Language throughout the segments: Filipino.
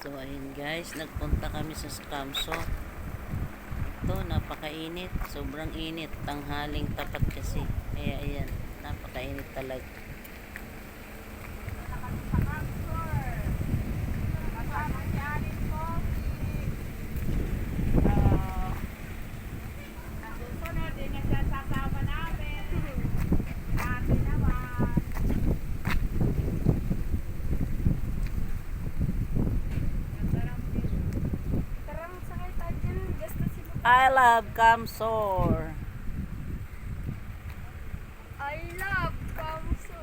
So ayun guys, nagpunta kami sa Scamso. Ito, napakainit. Sobrang init. Tanghaling tapat kasi. Kaya ayan, napakainit talaga. I love Camsor. I love Kamso.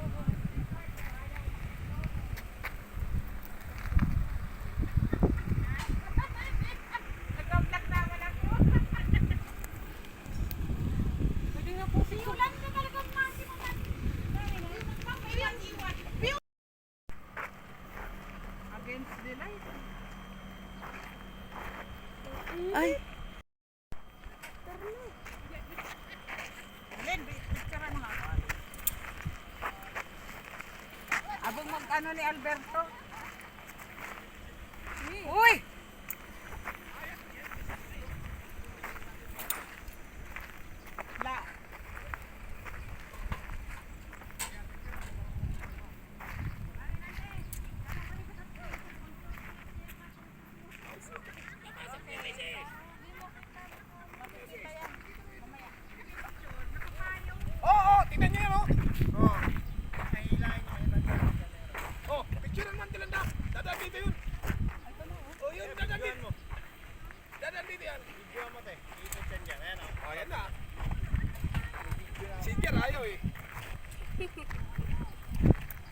Nag-vlog naman ako. Pwede nga po siya. Ulan na talagang masi mo man. Against the light. Ay, Abang mag-ano ni Alberto. Uy! La. Tingnan nyo yun, oh. Oh, picture naman tilan na. Dadaan dito yun. Oh, yun, dadaan dito. Dadaan dito yan. Video mo, te. Dito dyan dyan. Ayan, oh. Oh, yan na. Singer, ayaw eh.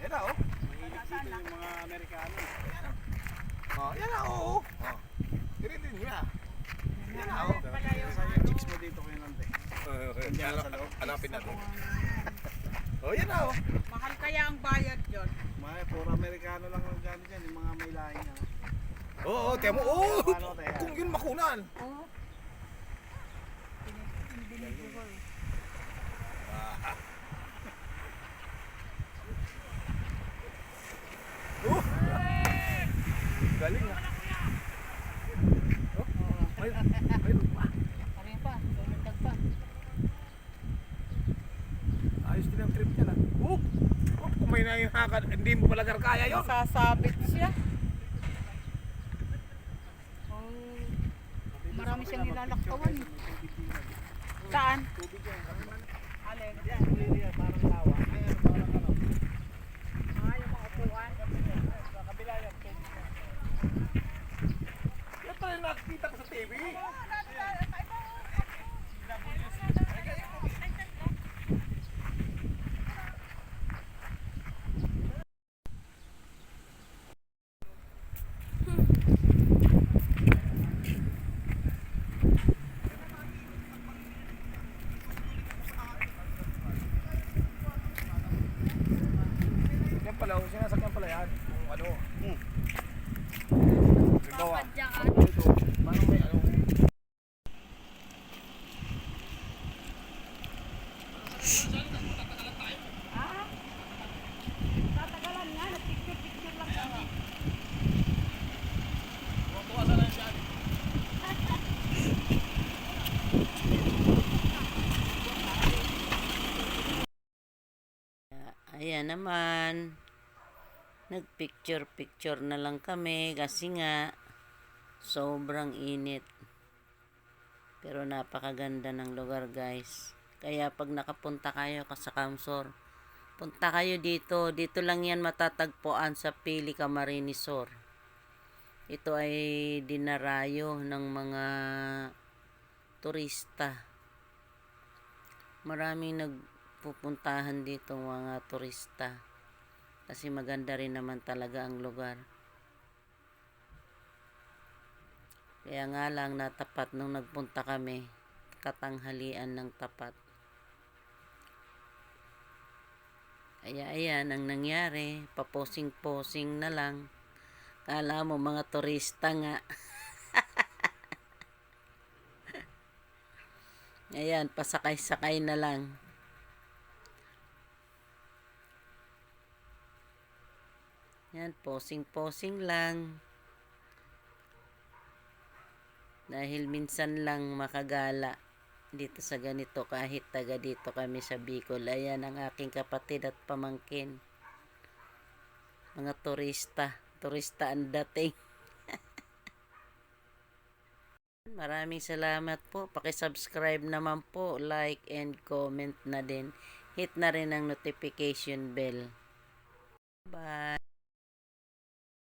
Yan na, oh. Mahilig dito yung mga Amerikano. Ayan, oh. Oh, yan na, oo. Oh. Tiritin niya. Yan na, oh. Yung chicks mo dito kayo nante. Hanapin natin. Oh, yan na, oh. Mahal kaya ang bayad yun. May puro Amerikano lang ang gano'n dyan, yung mga may lahi niya. Oo, tiyan mo. Oo, kung yun makunan. Oo. Oh, galing ah. Oh, mayroon pa. Kami pa, tumintag pa. Ayos din ang trip niya na. Oh, kung may nahihakan, hindi mo pala kaya yun. Sasabit siya. Oh, marami siyang nilalaktawan. Saan? Alin? Yan, parang lawa. Ayan, parang ano. Yung mga upuan. Sa kabila yan. Yan pala yung nakikita ko sa TV. Yan pala, sinasakyan pala yan. Yung ano. Halimbawa, ito, parang may ano. Tatagalan nga, nag-picture-picture lang kami. Tuwa-tuwa sana siya. ayan naman. Nagpicture-picture na lang kami kasi nga sobrang init. Pero napakaganda ng lugar guys. Kaya pag nakapunta kayo sa Camsor, punta kayo dito. Dito lang yan matatagpuan sa Pili Camarines Sur. Ito ay dinarayo ng mga turista. Maraming nagpupuntahan dito mga turista. Kasi maganda rin naman talaga ang lugar. Kaya nga lang natapat nung nagpunta kami. Katanghalian ng tapat. Kaya ayan ang nangyari. Paposing-posing na lang. Kala mo mga turista nga. Ayan, pasakay-sakay na lang. Yan, posing-posing lang. Dahil minsan lang makagala dito sa ganito kahit taga dito kami sa Bicol. Ayan ang aking kapatid at pamangkin. Mga turista ang dating. Maraming salamat po. Paki-subscribe naman po, like and comment na din. Hit na rin ang notification bell. Bye.